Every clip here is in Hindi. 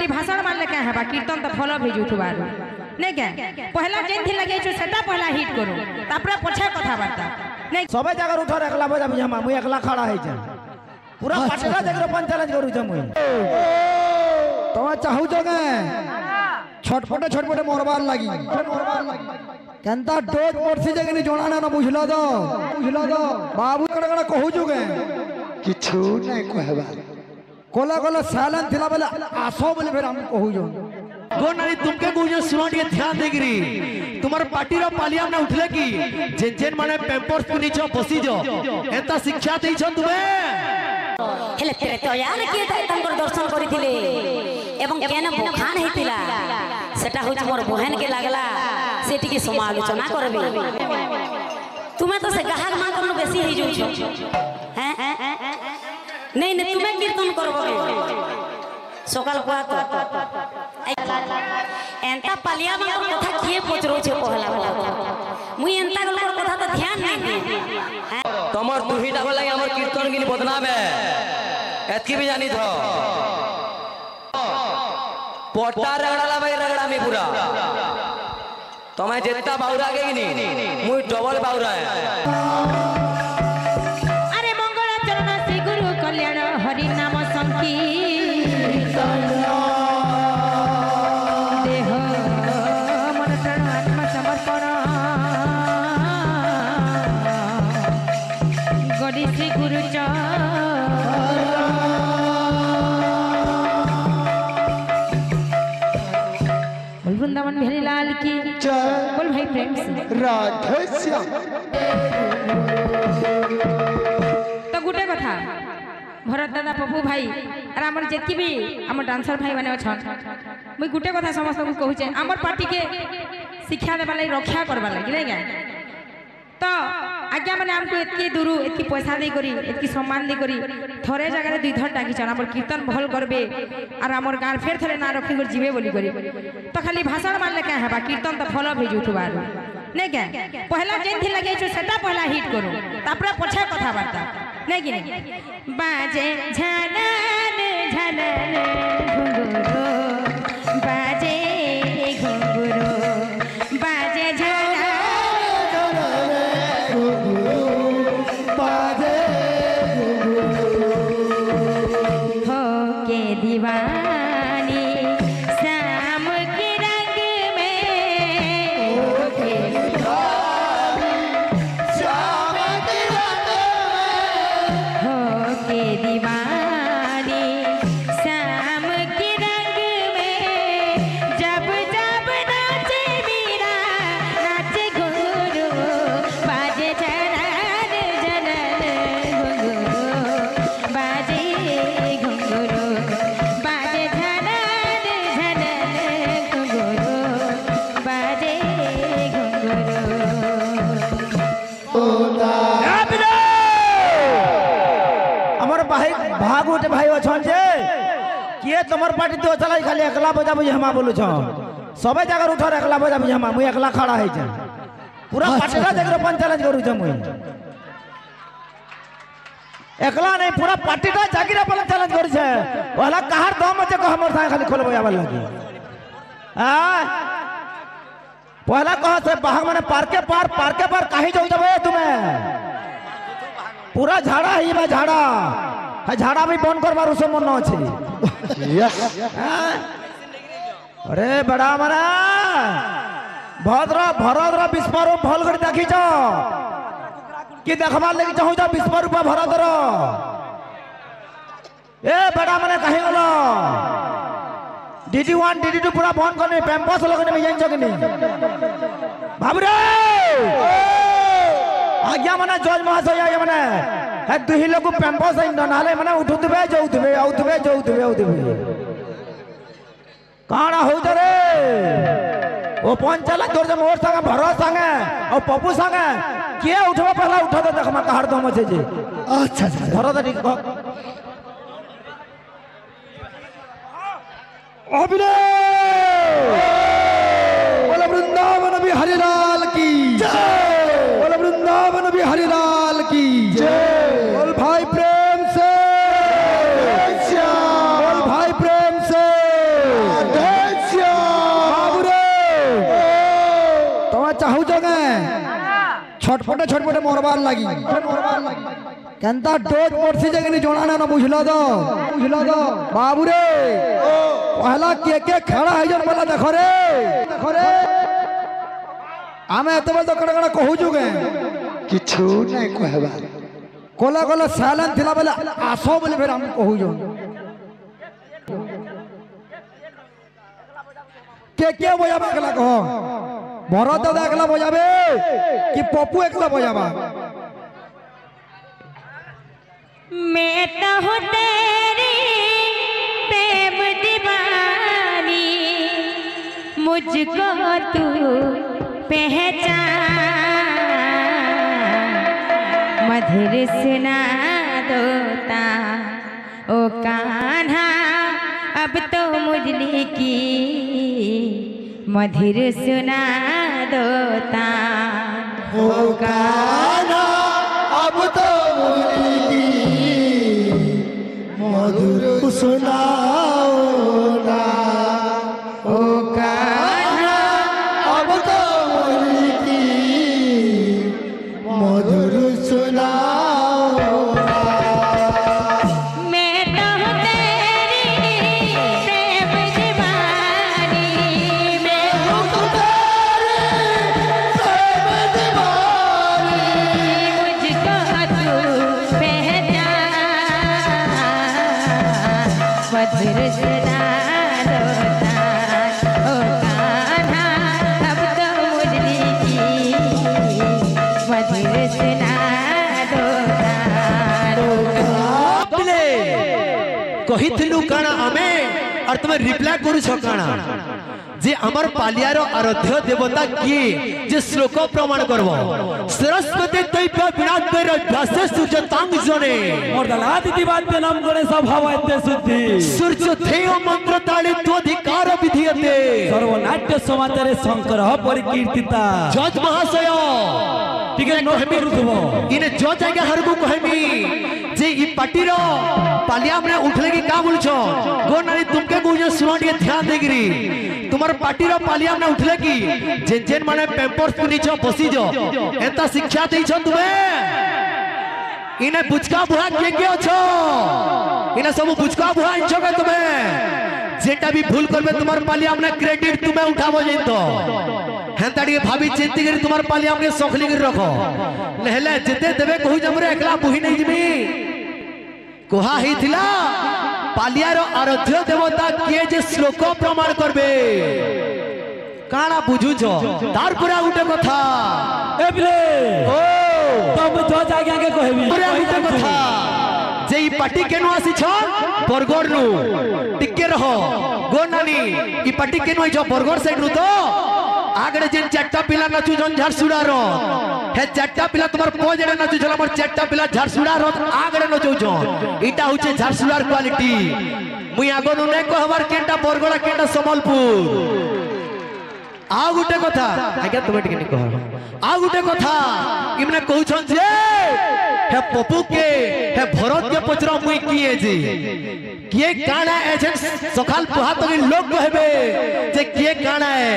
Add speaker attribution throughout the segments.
Speaker 1: खाली भाषण मारले क्या है कीर्तन तो फॉलो भी जुथुबार नहीं क्या पहला जेन थी लगे छु सेटा पहला हिट करो तापरे पछे कथा बार्ता नहीं
Speaker 2: सबे जगह उठा एकला बजा बिजमा मुई एकला खड़ा है छ पूरा पाटला जगह पन चैलेंज करू छ मुई तवा चाहू जगे छटपटे मोरबार लागी केनता डोज पड़सी जगनी जोना ना बुझलो दो बाबू कड़ा कहू जुगे
Speaker 3: किछु नै कहबा
Speaker 2: कोला कोला सालन थिला बेला आसो बोले फिर हम कहू जो
Speaker 4: गो नारी तुमके गुजो सुनो ଟିକେ ध्यान देगिरी तुमर पार्टी रो पालिया ना उठले की जेन माने पेपर्स पुनी छ बसी जो एता शिक्षा देई छ तुमे
Speaker 5: हेले तेरे तो यार के तंकर दर्शन करिथिले एवं केना बखान हेतिला सेटा होछ मोर बहन के लागला से टिके समालोचना करबे तुमे तो से गाहक मान करनो बेसी हे जो छ हैं नहीं नहीं तुम्हें कीर्तन करबो सकाल पुआ तो एंता पालिया मा कथा किए पचरो छे पहला मुई एंता गलर कथा तो ध्यान नहीं दे
Speaker 6: तमर तुही डाबे लागि हमर कीर्तन गिनी बदनाम है एतकी भी जानी थो पोटा रगड़ाला भाई रगड़ा में पूरा तमे जेत्ता बाउरा के गिनी मुई डबल बाउरा है
Speaker 1: कल्याण हरि नाम संकीर्तन देह मन प्राण आत्मा समर्पण गड़ी श्री गुरु बोल वृंदावन बिहारी लाल की बोल भाई प्रेम से
Speaker 3: राधे श्याम
Speaker 1: तो गुटे कथा भरत दादा पप्पू भाई और आमर जेकी भी आम डांसर भाई माने अछन मुई गुटे कथा समस्त को कहू छे आमर पार्टी के शिक्षा देबा लागि रक्षा करबा लागि नै गा तो आज्ञा माने हमको एतकी दूर एतकी पैसा दे करी एतकी सम्मान दे करी थोरे जगह रे दुई धर टाकी छन आमर कीर्तन भल करबे और आमर गाल फेर थरे ना रखी कर जीवे बोली करी तो खाली भाषण मारले क्या है कीर्तन तो फॉलो भी जुथुबार नहीं क्या पहला जेन थी लगे छु सेटा पहला हिट करो तापरे पछे कथा बार्ता नहीं कि नहीं बाजे झनन झनन घुंगुरो बाजे घुंगुरो बाजे झनन
Speaker 3: घुंगुरो बाजे
Speaker 1: हो के दीवानी शाम के रंग में हो के दीवानी शाम के रंग में जब जब नाचे मीरा नाचे घुंघरू बाजे झनन झनन घुंघरू बाजे घुंघरू बाजे झनन झनन घुंघरू बाजे
Speaker 2: भाग उठे भाई अछन जे किए तमर पार्टी तो चलाई खाली एकला बजा बुझे हमा बोलु छ सबे जगह उठर एकला बजा बुझे हमा मुई एकला खड़ा है छ पूरा पाटला जगह पन चैलेंज करू छ मुई एकला नहीं पूरा पार्टीटा जागिरा पन चैलेंज करू छ ओला कहार दम छ को हमर साए खाली खोलबो आबल लगी आ पहला कह से बाहर माने पार्के पार काहे जाऊ जबे तुमे पूरा झाड़ा ही बा झाड़ा है झाड़ा भी बंद करबार उसे मन अछि अरे बड़ा मरा भरद्र विस्फोरक भल कर देखी छ कि देखबार लगी चाहू जा विस्फोरक भरद्र ए बड़ा मने कहीं गलो DD1 DD2 पूरा बंद करने पैंपस लगने में जान जगनी बाबू रे आज्ञा मना जज महाशय आज्ञा मना है दुही लोग पैंपस इन नाले मना उठुतबे जाउतबे आउतबे जाउतबे आउतबे काना हो रे ओ पंचला तोर जे मोर संग भरो संग और पप्पू संग के उठबे पहला उठा दे देख मा कहर दम छे जे
Speaker 3: अच्छा
Speaker 2: धरो त ठीक
Speaker 3: अभिनय बोल वृंदावन बिहारी लाल की जय बोल वृंदावन बिहारी लाल की जय बोल भाई प्रेम से बोल भाई प्रेम से
Speaker 2: ছটপটে মরবার লাগি কেনতা ডোজ পড়ছি যে কিনি জনা না বুঝল তো বাবু রে পহলা কে খেলা হয়ে যান বলা দেখো রে আমি এতবে তো কড়া কড়া কহুছু কে
Speaker 3: কিছু নাই কহবা
Speaker 2: কলা সাইলেন্ট থিলা বলে আসো বলে ফের আমি কহুছু কে বজাবে একলা কহ ভরত দাদা একলা বজাবে কি পপু একলা বজাবা
Speaker 1: मैं तो हूँ तेरी प्रेम दीवानी मुझको तू पहचान मधुर सुना दोता ओ कान्हा अब तो मुझली की मधुर सुना दोता
Speaker 3: ओ कान्हा अब तो मधुर सुनाओ ना ओ कान्हा अब तो मुझे की मधुर सुनाओ ना
Speaker 1: मैं तो तेरी प्रेम दीवानी मैं हूँ
Speaker 3: तेरे प्रेम दीवानी
Speaker 1: मुझको तू पहचान मधुर सुना दोता ओ कान्हा अब तो मुझली की मधुर सुना दोता
Speaker 4: कहिथिलु काना आमे और तुम रिप्लाई करू छ काना जे हमर पालियारो आराध्य देवता किए जे श्लोक प्रमाण करबो सरस्वती तैप्य विनाश कर भाष्य सूर्य तांग जने
Speaker 7: मोरदलाति दिवाद्य नाम गणे स्वभावत्य शुद्धि
Speaker 4: सूर्य थेय मंत्र ताळे तो अधिकार विधियते
Speaker 7: सर्वनाट्य समाचारे शंकर परिकीर्तिता
Speaker 4: जज महाशय ठीक है
Speaker 7: नोहमी रुथबो
Speaker 4: इने जो जगह हरगु कहमी जे ई पार्टीर पालिया हमने उठले की का बोलछो गो नानी तुमके गुजे सुन के ध्यान देगिरी तुम्हार पार्टीर पालिया हमने उठले की जेन माने पेम्पर्स पुनीछो बसी जो एता शिक्षा देइछो तुमे इने बुचका बुहा के अछो इने सब बुचका बुहा इछो के तुमे जेटा भी भूल करबे तुम्हार पालिया हमने क्रेडिट तुमे उठाबो जइतो हेंता डी भाभी चिंती करी तुम्हार पालिया हमने सोखली कर रखो नहले जिते देबे कहू जमरे एकला बुही नहीं जिमी कोहा ही थिला पालियारो आराध्य देवता किए जे श्लोक प्रमाण करबे काना बुझुछो तार पुरा उठे कथा
Speaker 7: एबले
Speaker 4: ओ
Speaker 7: तब जो जागे आगे कहबी
Speaker 4: पुरा उठे कथा जे ई पार्टी केनु आसी छ बरगड़ नु टिके रहो गो नानी ई पार्टी केनु आइ छ बरगड़ साइड नु तो आगड़े जेन चारटा पिला नचु जन झारसुड़ारो हे चारटा पिला तुम्हार पोजड़े नचु जला मोर चारटा पिला झारसुड़ारो आगड़े नचु जन इटा होचे झारसुड़ार क्वालिटी मुई आगनु नै कहबार केटा बरगड़ा केटा संबलपुर आ गुटे कथा आज्ञा तुमे टिके नि कह आ गुटे कथा इमने कहू छन जे हे पप्पू के हे भरत के पचरा मुई किए जी किए काना एजेंट सखाल पुहा तो लोग कहबे जे किए काना है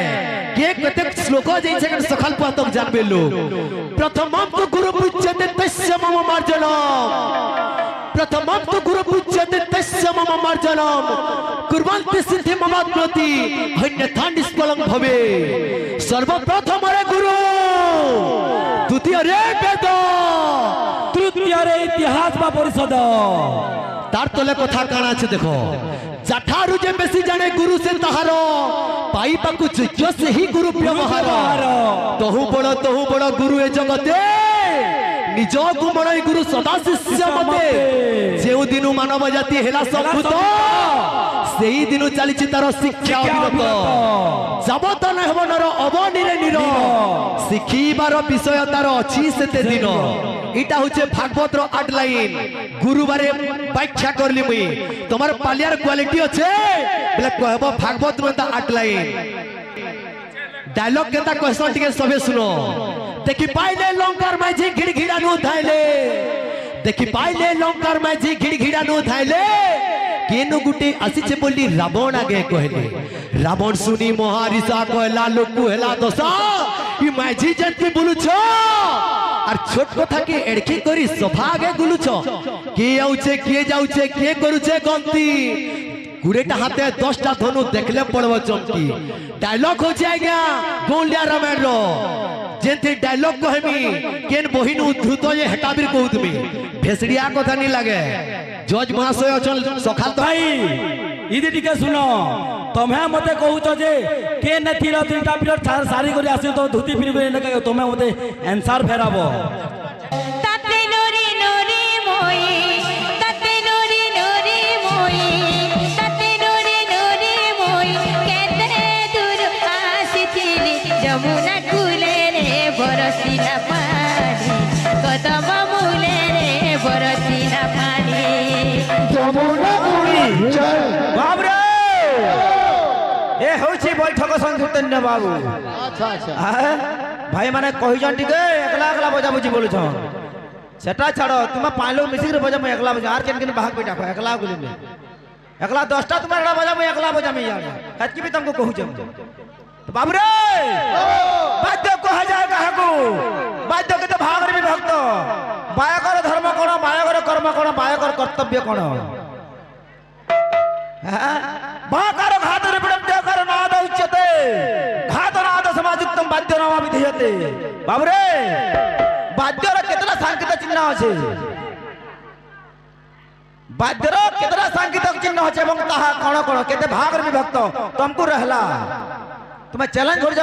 Speaker 4: किए कते श्लोक जैसे कि सखाल पुहा तक जानबे लोग प्रथमम तो गुरु पूज्यते तस्य मम मार्जनम प्रथमम तो गुरु पूज्यते तस्य मम मार्जनम कुर्वन्ति सिद्धि ममाप्नोति अन्यथा निष्फलं भवे सर्वप्रथम रे गुरु द्वितीय रे वेद
Speaker 7: तृतीय रे इतिहास बा परिषद
Speaker 4: तार तले कथा काना আছে देखो जाठारु जे बेसी जाने गुरु से तहारो पाई पाकु योग्य से ही गुरु व्यवहार तहु बड़ गुरु ए जगते निज गुमणई गुरु सदा शिष्य मते जेउ दिनु मानव जाति हेला संभूत सेही दिनु चलीछि तार शिक्षा अविरत जबत न हेब नर अवनिरे निर शिखिबार विषय तार अछि सेते दिन इटा होचे भागवत रो 8 लाइन गुरुवारे व्याख्या करली मुई तोमार पालियार क्वालिटी अछि बोले कहबो भागवत में 8 लाइन डायलॉग केता क्वेश्चन टिके सबे सुनो देखि पाइले लंकार माझी घिड़घिड़ा नु धाइले देखि पाइले लंकार माझी घिड़घिड़ा नु धाइले केनु गुटे आसीचे बोली रावण आगे कहले रावण सुनी महारिषा कहला लोकु हेला दशा ई माझी जति बोलु छ और छोट कथा के एड़की करी सभा आगे गुलुछ किए आउचे किए जाउचे किए करूचे गंती गुड़ेटा हाथे 10टा धनु देखले पड़ब चमकी डायलॉग हो जाएगा गोलिया रामायण रो जेंते डायलॉग कहमी केन बहिन उद्धृत ये हेटाबीर कहउतमी भेसड़िया कथा नहीं लागे जज महाशय अचल सखाल
Speaker 7: भाई इदी टिके सुनो तुम्हें मते कहूच जे के नथी र 3टा पीरियड सारी करी आसी तो धुती फिर करे न तुम्हें मते आंसर फेराबो
Speaker 1: ताते नोरी नोरी मोई ताते नोरी नोरी मोई ताते नोरी नोरी मोई केते दूर आसीथिली जमुना कूले रे बरसीना पानी कदम मूले रे बरसीना पानी
Speaker 3: जमुना कूली
Speaker 2: बाबरे ए होछि बैठक संकीर्तन बाबू
Speaker 3: अच्छा अच्छा
Speaker 2: भाई माने कहिजन टिके एकला एकला बजा बुझी बोलु छ सेटा छाड़ो तुम 5 लोग मिसिर बजा मैं एकला बजा आर केन भाग बेटा को एकला गुली में एकला 10टा तुम्हारा बजा मैं एकला बजा मैं यार हज भी तुमको कहू छ तो बाबू रे बाध्य को हजार काहको बाध्य के तो भाग रे भक्त बायकर धर्म कोन बायकर कर्म कोन बायकर कर्तव्य कोन बाकर घात रिपडम देकर नाद उच्यते घात नाद समाजुक्तम बाध्य नाम विधीयते बाबू रे बाध्यर केतना सांकेत चिन्ह আছে बाध्यर केतना सांकेतिक चिन्ह আছে এবং তাহা কোন কোন কেতে ভাগ রে বিভক্ত तुमको रहला তুমি চ্যালেঞ্জ করছ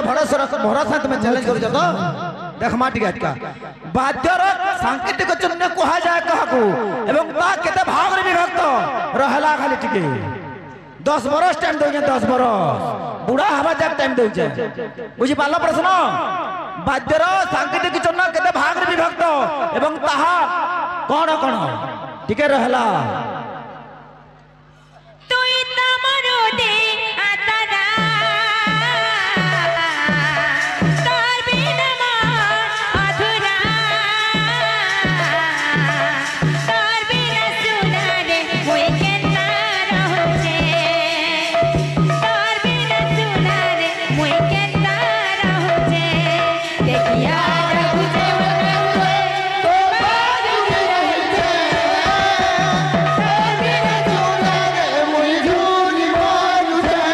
Speaker 2: ভরসা তুমি চ্যালেঞ্জ করছ তো দেখ মাটি গাটকা বাধ্যর सांकेतिक चिन्ह কোহা যায় কাহাকু এবং তা কেতে ভাগ রে বিভক্ত रहला খালি টিকে 10 बरस टाइम दे 10 बरस बुढ़ा हवा जाक टाइम दे बुझी पालो प्रश्न बाध्यर सांकेतिक चिन्ह केते भाग रे विभक्त एवं ताहा कोन कोन टिके रहला
Speaker 1: तुई तमरो दे आतारा तार बिना अधूरा तार बिना सुना रे मोय केना रहछे तार बिना सुना रे मोय केना रहछे देखिया रघुजे तो बाजू रहछे तार बिना सुना रे
Speaker 3: मुई झूनी मारू छे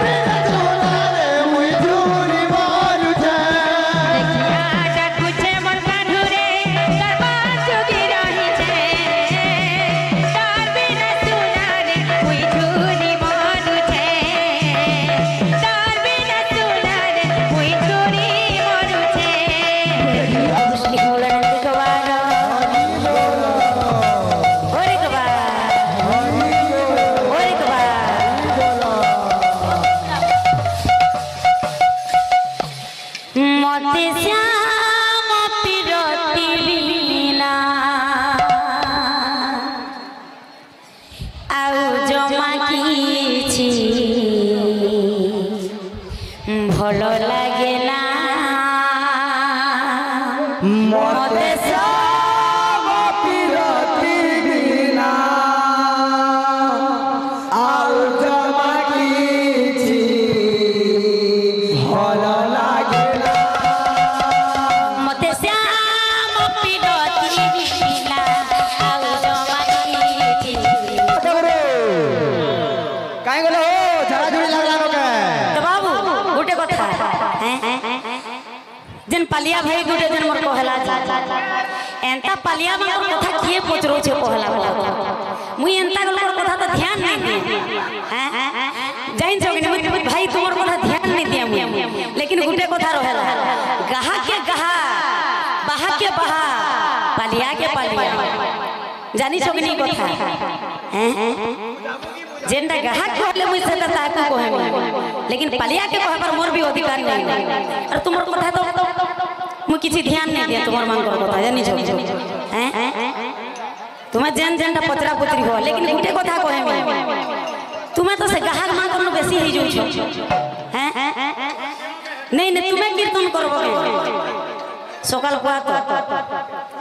Speaker 3: बिना सोना रे मुई झूनी मारू छे
Speaker 1: देखिया डकुचे मन काढुरे करबा जोगी रही छे तार बिना सुना रे मुई झूनी मारू छे तार बिना सुना रे मुई झूनी मारू छे
Speaker 5: मुस्लिम लड़न गवारा ओरे गवारा ओरे गवारा मते श्याम पिरती बिना आउ जमा किछि भल लागे ना मते
Speaker 3: श्याम पिरती बिना आउ जमा किछि भल लागेला
Speaker 5: मते श्याम पिरती बिना आउ जमा किछि
Speaker 2: काहे गेलो झड़ा झुड़ी लागला के
Speaker 5: तो बाबू गुटे कथा हैं जन पालिया भाई गुटे जन मोर कहला एंता पालिया मन कथा किए पुछरो छे कहला मुई एंता गल कथा तो ध्यान नहीं दे हैं जाइन जोगनी मुई भाई तोर कथा ध्यान नहीं दिया मुई लेकिन गुटे कथा रहला गहा के गहा बहा के बहा पालिया के पालिया जानी जोगनी कथा हैं जेंदा गहा कहले मुई से ताकू कहबे लेकिन पालिया के कहे पर मोर भी अधिकार नहीं और तुमर कथा तो मु किछि ध्यान नहीं दिया तुमर मन कर कथा जानि छ हैं तुम्हें जेन जेनटा पचरा पुत्री हो लेकिन गुटे कथा कहबे तुम्हें तो से गहा मान करनो बेसी हे जो छ हैं नहीं नहीं तुम्हें कीर्तन करबो सकाल पुआत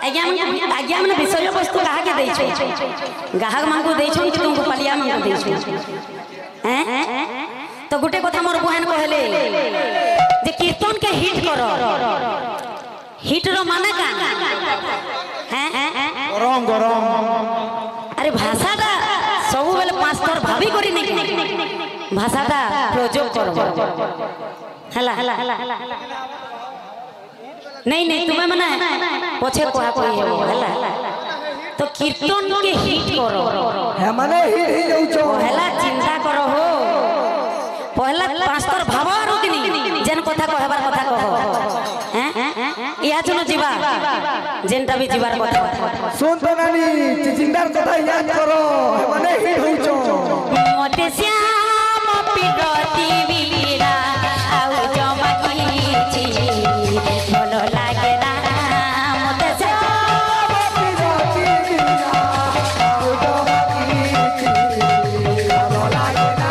Speaker 5: आज्ञा मन विषय वस्तु कहा के दै छै गाहक मान को दै छै कि तुमको पालिया मान को दै छै हैं तो गुटे कथा मोर बहन कहले जे कीर्तन के हिट करो हिट रो माने का हैं
Speaker 3: गरम गरम
Speaker 5: अरे भाषाटा सब बेले 5 थर भाभी करी नहीं भाषाटा प्रयोग करो हला नहीं तुम्हें मने पछे कोहा कोई हला तो कीर्तन के हिट करो
Speaker 3: है माने हिट ही जाउछो
Speaker 5: पहला चिंता करो हो पहला 5 थर भाबा रुकनी जेन कथा कहबार कथा कहो हैं या चलो जीवा जेनटा भी जीवार कथा
Speaker 3: सुन तो नानी चिचिंदार कथा याद करो है माने हिट होइछो
Speaker 5: मोटे श्याम पिगती बिलीरा आउ जमा कीची बोलो लागे ना मोटे श्याम
Speaker 3: पिगती बिलीरा आउ जमा कीची बोलो लागे ना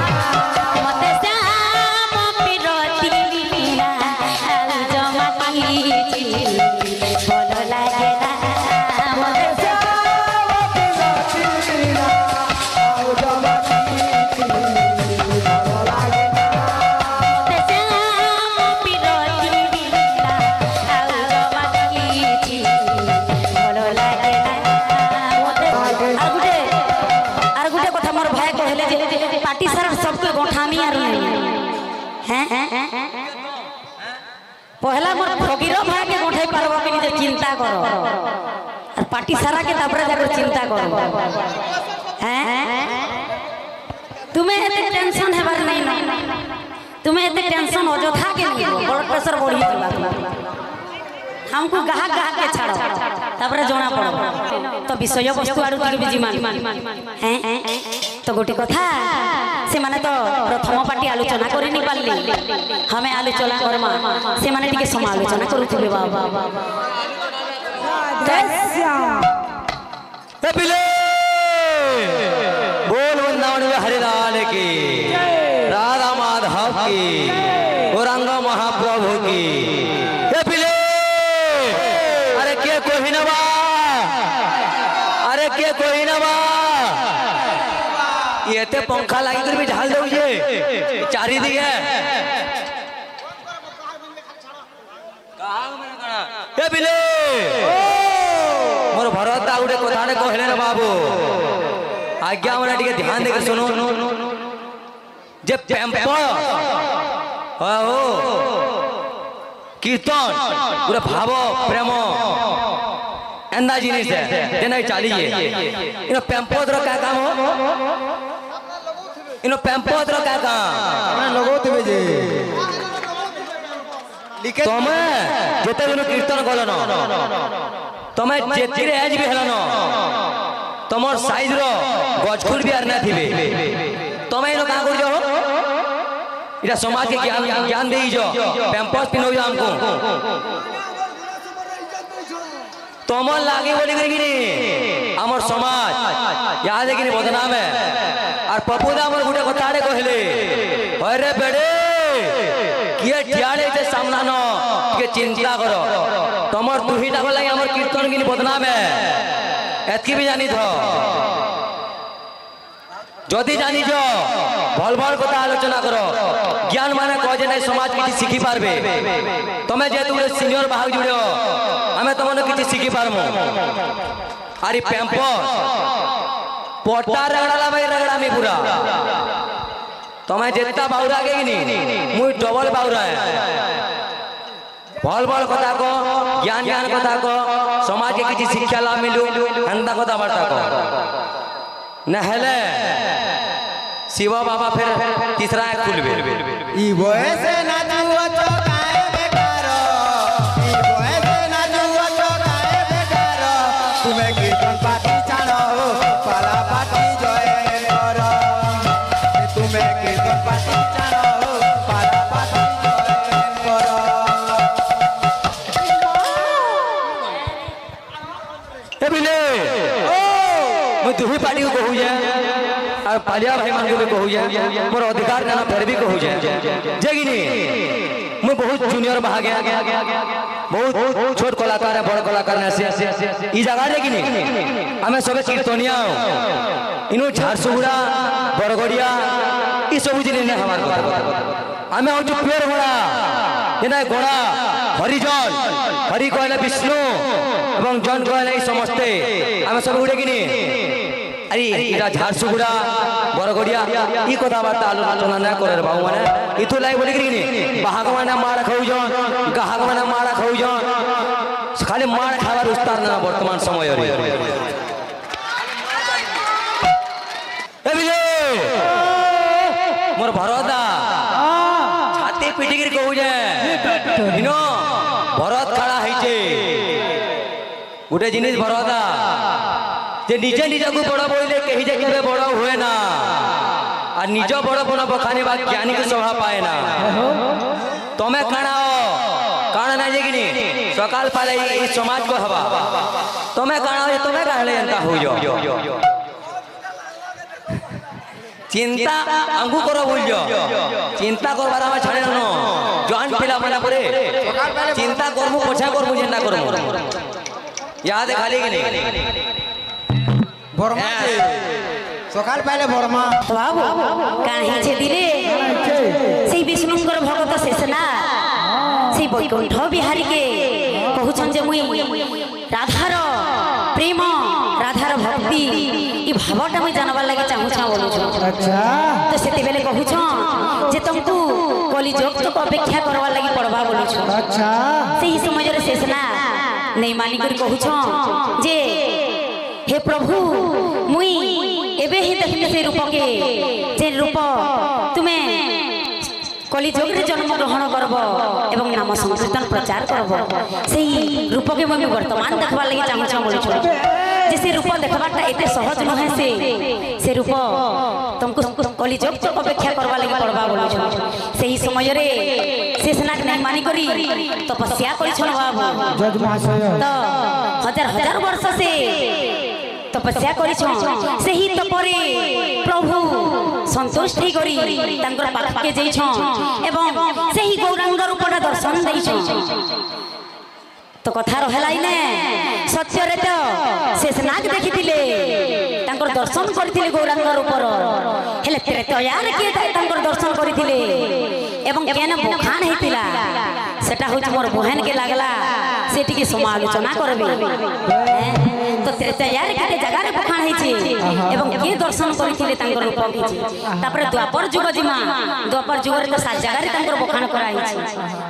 Speaker 5: मोटे श्याम पिगती बिलीरा आउ जमा कीची बोलो लागे ना मोटे पार्टी सारा सबके गोठामी आर हैं पहला मोर फकीरो भाई के गोठाई पारबो कि नहीं चिंता करो और पार्टी सारा के तबरा जाकर चिंता करो हैं तुम्हें एते टेंशन है बार नहीं तुम्हें एते टेंशन अजथा के नहीं ब्लड प्रेशर बढ़ी दिबा हमको गाह के छाड़ो तबरे जोना पड़ो तो विषय वस्तु आरु के बिजी मान हैं तो गोटी कथा से माने तो प्रथम पार्टी आलोचना करि नि पारली हमें आलोचना करमा से माने टिके समालोचना करूथिबे बाबा
Speaker 6: ए पिले बोल वृंदावन में हरिलाल की राधा माधव की गौरांग महाप्रभु की ए पिले अरे के कोई नवा अरे के कोई नवा ये ते पंखा लगी कर भी ढाल दो ये चारी दिए ए पिले मोर भरत आउडे कोठाने कहले रे बाबू आज्ञा मने टिके ध्यान देके सुनो जे पेंपो हो कीर्तन पूरा भाव प्रेम एंदा जिनिस है जेना चालिए इनो पेंपो द्र का काम हो इनो पेंपो द्र का काम
Speaker 3: माने लगोतबे जे लिखे
Speaker 6: तमे जेते दिन कीर्तन कलन तमे जेतिरे एज भी हलन तमर साइज रो गजखुर भी आर ना थिबे तमे इनो का कर जो इरा समाज के ज्ञान देई जो पैम्पस पिनो जा हमको तमन लागे बोली करी हमर समाज याद है कि बदनाम है और पपुदा हमर गुटे कथारे कहले अरे बेड़े किए ठियाड़े से सामना न के चिंता करो तमर दुहिटा को लागि हमर कीर्तन की बदनाम है एतकी भी जानी थो जदि जानी जो भल भल कथा आलोचना करो ज्ञान माने कह जे नहीं समाज किछि सिखि पारबे तमे जे तुरे सीनियर भाग जुड़ो हमें तमने किछि सिखि पारमो अरे पेंपो पोटा रगड़ाला भाई रगड़ा में पूरा तमे जेता बाउरा के नी मुई डबल बाउरा है भल भल कथा को ज्ञान ज्ञान कथा को समाज के किछि शिक्षा ला मिलु हंदा कथा बार्ता को नहले शिव बाबा फिर तीसरा एक खुलबे
Speaker 3: ई बयसे ना जुआ चौकाए बेकारो ई बयसे ना जुआ चौकाए बेकारो तुम्हें कीर्तन पार्टी चाणो पाला पार्टी जय करो तुम्हें कीर्तन पार्टी चाणो पाला पार्टी जय करो
Speaker 6: ए बिले मैं दुही पार्टी को कहू जाए और पालिया भाई मान के कहू जाए मोर अधिकार ना फिर भी कहू जाए जेगिनी मैं बहुत जूनियर बहा गया बहुत छोट कलाकार है बड़ कलाकार ने से ई जगह जेगिनी हमें सबे कीर्तनिया इनो झारसुगुड़ा बरगड़िया ई सब जिले ने हमार कथा हमें हो जो पेड़ घोड़ा ये ना घोड़ा हरिजन हरि कहले विष्णु एवं जन कहले समस्ते आम सब गुड़े कि अरे इरा झारसुगुड़ा बरगड़िया ई कथबार्ता आलोचना ना करे बाबू माने इथु लाई बोली कि बाहाग माने मार खाउजन गाहक माने मार खाउजन खाली मार खावार उस्तार ना वर्तमान समय रे ए विजय मोर भरदा छाती पिटिगिर कहू जे इनो भरत खड़ा हैचे गोटे जिनिस भरदा जे निजे निजे को बड़ बोले कही जे केबे बड़ हुए ना आ निज बड़ बड़ बखानी बा ज्ञानी के शोभा पाए ना तमे काणाओ काण ना जे किनी सकाल पाले ई समाज को हवा तमे काणाओ तमे काहले जनता हो जो चिंता अंगु करो बोल जो चिंता करबार हम छाड़े न जॉइंट पिला माने परे चिंता करमु पछा करमु जेना करमु याद खाली कि नहीं
Speaker 3: बर्मा सकाल पहले बर्मा
Speaker 5: बाबू काहे छे दिले सेई विष्णुंकर भगत शेषना सेई बैकुंठ बिहारी के कहउछन जे मुई राधार प्रेम राधार भक्ति ई भावटा मुई जानबार लागि चाहू छा बोलू छु
Speaker 2: अच्छा
Speaker 5: तो सेते बेले कहू छ जे तुमको कली जोग तक अपेक्षा करबार लागि पड़बा बोलू छु
Speaker 2: अच्छा
Speaker 5: सेही समय रे शेषना नहीं मानी कर कहू छ जे हे प्रभु मुई एबे ही देखले से रूप के जे रूप तुमे कली जोग रे जन्म ग्रहण करब एवं नाम संकीर्तन प्रचार करब सेही रूप के मुई वर्तमान देखबा लागि चाहू छ बोलू छ जे से रूप देखबाटा एते सहज नहे से रूप तुमको कली जोग तो अपेक्षा करबा लागि पड़बा बोलू छ सेही समय रे शेषनाग नहीं मानी करी तपस्या करी छन बाबू
Speaker 2: जज महाशय
Speaker 5: तो हजार हजार वर्ष से तपस्या करी छन सेही तपरे प्रभु संतुष्ट ही करी तांकर पाख के जई छन एवं सेही गौरांग रूपटा दर्शन देई छन तो कथा रहलाई ने सत्य रे तो शेषनाग देखिथिले तांकर दर्शन करथिले गौरांग रूपर हेले त्रेतयार के तांकर दर्शन करथिले एवं केन बखान हेतिला सेटा होच मोर बहन के लागला सेटी के समालोचना करबे तो त्रेतयार के जगह रे बखान हेछि एवं के दर्शन करथिले तांकर रूप हेछि तापर द्वापर जुग जिमा द्वापर जुग रे तो सात जगह रे तांकर बखान करा हेछि